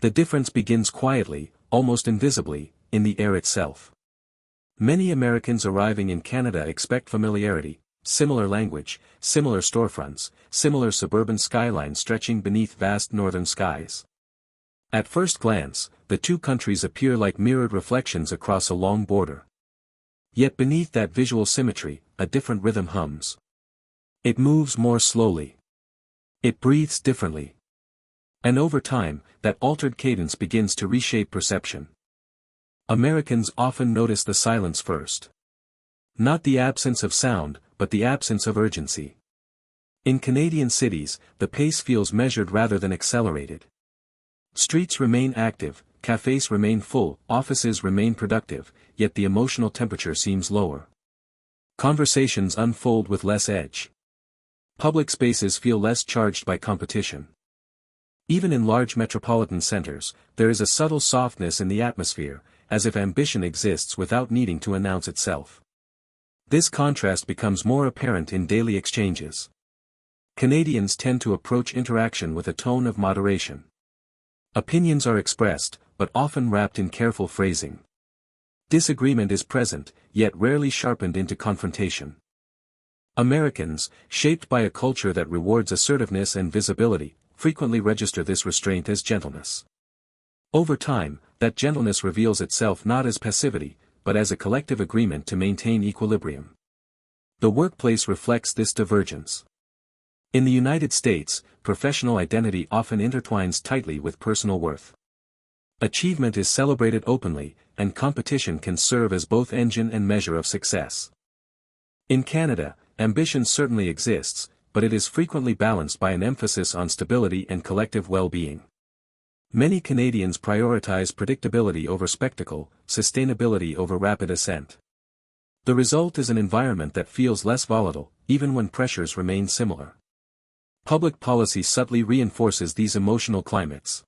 The difference begins quietly, almost invisibly, in the air itself. Many Americans arriving in Canada expect familiarity, similar language, similar storefronts, similar suburban skylines stretching beneath vast northern skies. At first glance, the two countries appear like mirrored reflections across a long border. Yet beneath that visual symmetry, a different rhythm hums. It moves more slowly. It breathes differently. And over time, that altered cadence begins to reshape perception. Americans often notice the silence first. Not the absence of sound, but the absence of urgency. In Canadian cities, the pace feels measured rather than accelerated. Streets remain active, cafes remain full, offices remain productive, yet the emotional temperature seems lower. Conversations unfold with less edge. Public spaces feel less charged by competition. Even in large metropolitan centers, there is a subtle softness in the atmosphere, as if ambition exists without needing to announce itself. This contrast becomes more apparent in daily exchanges. Canadians tend to approach interaction with a tone of moderation. Opinions are expressed, but often wrapped in careful phrasing. Disagreement is present, yet rarely sharpened into confrontation. Americans, shaped by a culture that rewards assertiveness and visibility, frequently register this restraint as gentleness. Over time, that gentleness reveals itself not as passivity, but as a collective agreement to maintain equilibrium. The workplace reflects this divergence. In the United States, professional identity often intertwines tightly with personal worth. Achievement is celebrated openly, and competition can serve as both engine and measure of success. In Canada, ambition certainly exists, but it is frequently balanced by an emphasis on stability and collective well-being. Many Canadians prioritize predictability over spectacle, sustainability over rapid ascent. The result is an environment that feels less volatile, even when pressures remain similar. Public policy subtly reinforces these emotional climates.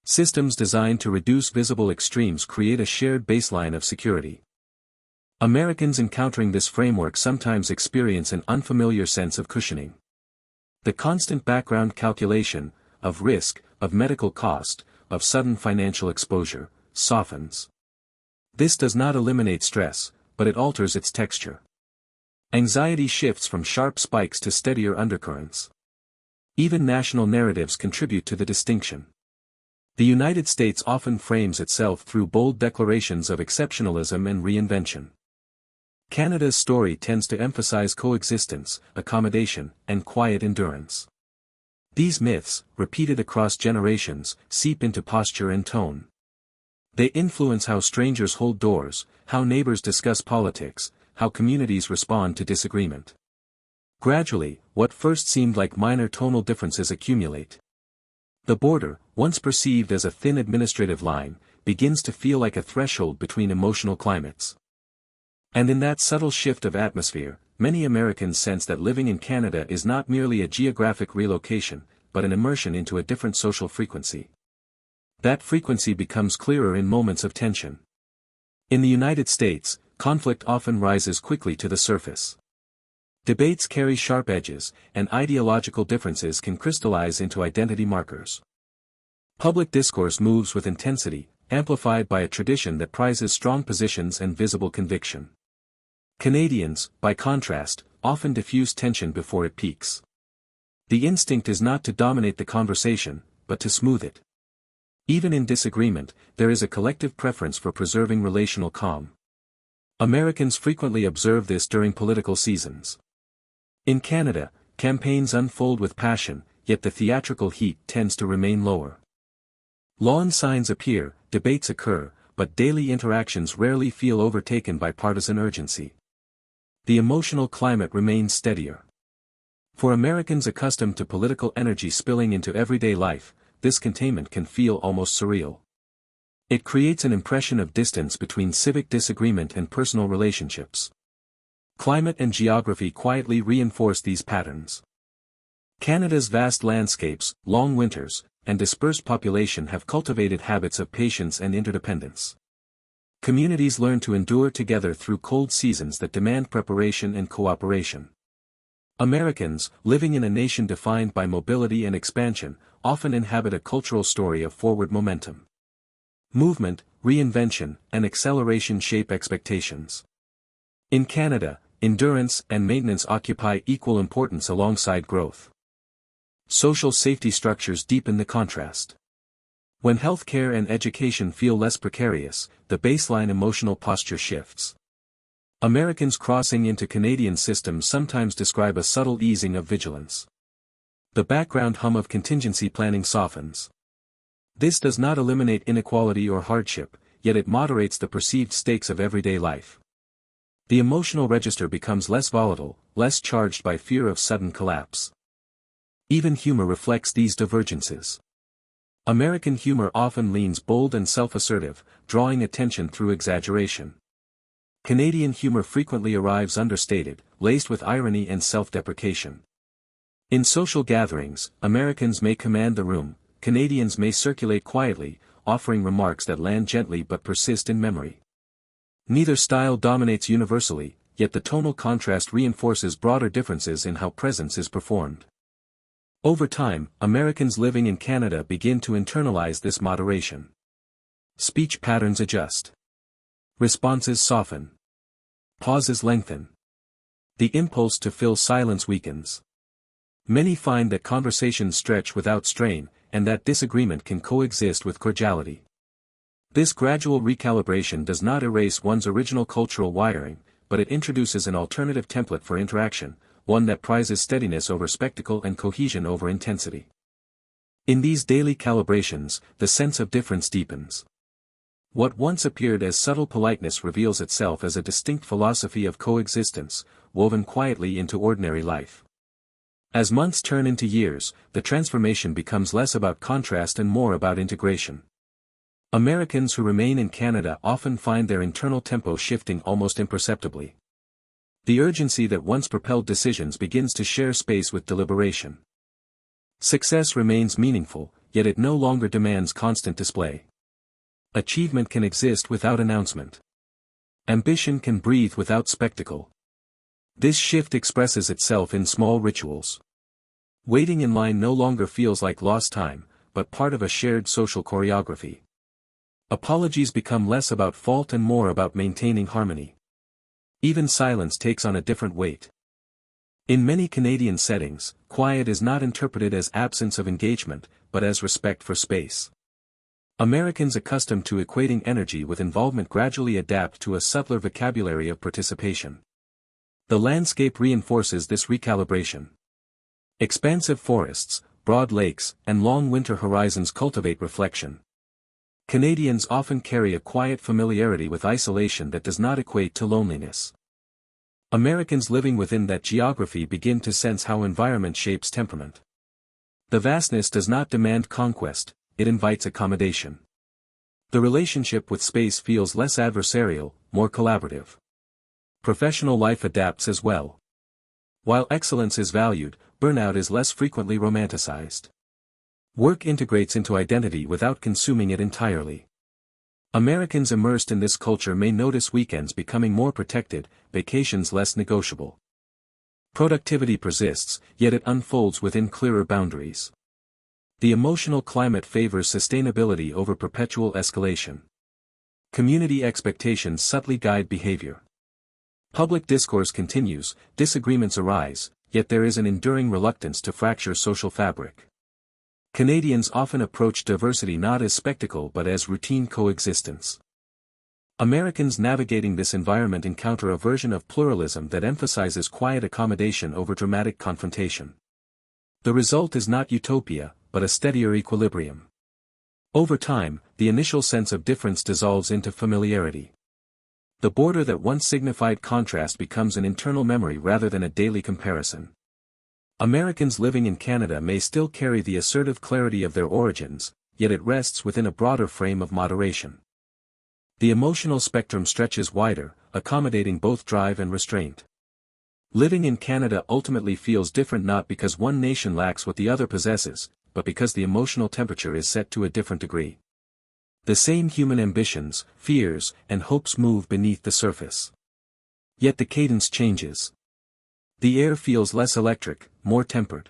Systems designed to reduce visible extremes create a shared baseline of security. Americans encountering this framework sometimes experience an unfamiliar sense of cushioning. The constant background calculation, of risk, of medical cost, of sudden financial exposure, softens. This does not eliminate stress, but it alters its texture. Anxiety shifts from sharp spikes to steadier undercurrents. Even national narratives contribute to the distinction. The United States often frames itself through bold declarations of exceptionalism and reinvention. Canada's story tends to emphasize coexistence, accommodation, and quiet endurance. These myths, repeated across generations, seep into posture and tone. They influence how strangers hold doors, how neighbors discuss politics, how communities respond to disagreement. Gradually, what first seemed like minor tonal differences accumulate. The border, once perceived as a thin administrative line, begins to feel like a threshold between emotional climates. And in that subtle shift of atmosphere, many Americans sense that living in Canada is not merely a geographic relocation, but an immersion into a different social frequency. That frequency becomes clearer in moments of tension. In the United States, conflict often rises quickly to the surface. Debates carry sharp edges, and ideological differences can crystallize into identity markers. Public discourse moves with intensity, amplified by a tradition that prizes strong positions and visible conviction. Canadians, by contrast, often diffuse tension before it peaks. The instinct is not to dominate the conversation, but to smooth it. Even in disagreement, there is a collective preference for preserving relational calm. Americans frequently observe this during political seasons. In Canada, campaigns unfold with passion, yet the theatrical heat tends to remain lower. Lawn signs appear, debates occur, but daily interactions rarely feel overtaken by partisan urgency. The emotional climate remains steadier. For Americans accustomed to political energy spilling into everyday life, this containment can feel almost surreal. It creates an impression of distance between civic disagreement and personal relationships. Climate and geography quietly reinforce these patterns. Canada's vast landscapes, long winters, and dispersed population have cultivated habits of patience and interdependence. Communities learn to endure together through cold seasons that demand preparation and cooperation. Americans, living in a nation defined by mobility and expansion, often inhabit a cultural story of forward momentum. Movement, reinvention, and acceleration shape expectations. In Canada, endurance and maintenance occupy equal importance alongside growth. Social safety structures deepen the contrast. When healthcare and education feel less precarious, the baseline emotional posture shifts. Americans crossing into Canadian systems sometimes describe a subtle easing of vigilance. The background hum of contingency planning softens. This does not eliminate inequality or hardship, yet it moderates the perceived stakes of everyday life. The emotional register becomes less volatile, less charged by fear of sudden collapse. Even humor reflects these divergences. American humor often leans bold and self-assertive, drawing attention through exaggeration. Canadian humor frequently arrives understated, laced with irony and self-deprecation. In social gatherings, Americans may command the room, Canadians may circulate quietly, offering remarks that land gently but persist in memory. Neither style dominates universally, yet the tonal contrast reinforces broader differences in how presence is performed. Over time, Americans living in Canada begin to internalize this moderation. Speech patterns adjust. Responses soften. Pauses lengthen. The impulse to fill silence weakens. Many find that conversations stretch without strain, and that disagreement can coexist with cordiality. This gradual recalibration does not erase one's original cultural wiring, but it introduces an alternative template for interaction, one that prizes steadiness over spectacle and cohesion over intensity. In these daily calibrations, the sense of difference deepens. What once appeared as subtle politeness reveals itself as a distinct philosophy of coexistence, woven quietly into ordinary life. As months turn into years, the transformation becomes less about contrast and more about integration. Americans who remain in Canada often find their internal tempo shifting almost imperceptibly. The urgency that once propelled decisions begins to share space with deliberation. Success remains meaningful, yet it no longer demands constant display. Achievement can exist without announcement. Ambition can breathe without spectacle. This shift expresses itself in small rituals. Waiting in line no longer feels like lost time, but part of a shared social choreography. Apologies become less about fault and more about maintaining harmony. Even silence takes on a different weight. In many Canadian settings, quiet is not interpreted as absence of engagement, but as respect for space. Americans accustomed to equating energy with involvement gradually adapt to a subtler vocabulary of participation. The landscape reinforces this recalibration. Expansive forests, broad lakes, and long winter horizons cultivate reflection. Canadians often carry a quiet familiarity with isolation that does not equate to loneliness. Americans living within that geography begin to sense how environment shapes temperament. The vastness does not demand conquest, it invites accommodation. The relationship with space feels less adversarial, more collaborative. Professional life adapts as well. While excellence is valued, burnout is less frequently romanticized. Work integrates into identity without consuming it entirely. Americans immersed in this culture may notice weekends becoming more protected, vacations less negotiable. Productivity persists, yet it unfolds within clearer boundaries. The emotional climate favors sustainability over perpetual escalation. Community expectations subtly guide behavior. Public discourse continues, disagreements arise, yet there is an enduring reluctance to fracture social fabric. Canadians often approach diversity not as spectacle but as routine coexistence. Americans navigating this environment encounter a version of pluralism that emphasizes quiet accommodation over dramatic confrontation. The result is not utopia, but a steadier equilibrium. Over time, the initial sense of difference dissolves into familiarity. The border that once signified contrast becomes an internal memory rather than a daily comparison. Americans living in Canada may still carry the assertive clarity of their origins, yet it rests within a broader frame of moderation. The emotional spectrum stretches wider, accommodating both drive and restraint. Living in Canada ultimately feels different not because one nation lacks what the other possesses, but because the emotional temperature is set to a different degree. The same human ambitions, fears, and hopes move beneath the surface. Yet the cadence changes. The air feels less electric, more tempered.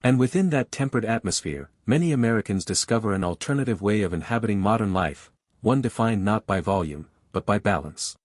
And within that tempered atmosphere, many Americans discover an alternative way of inhabiting modern life, one defined not by volume, but by balance.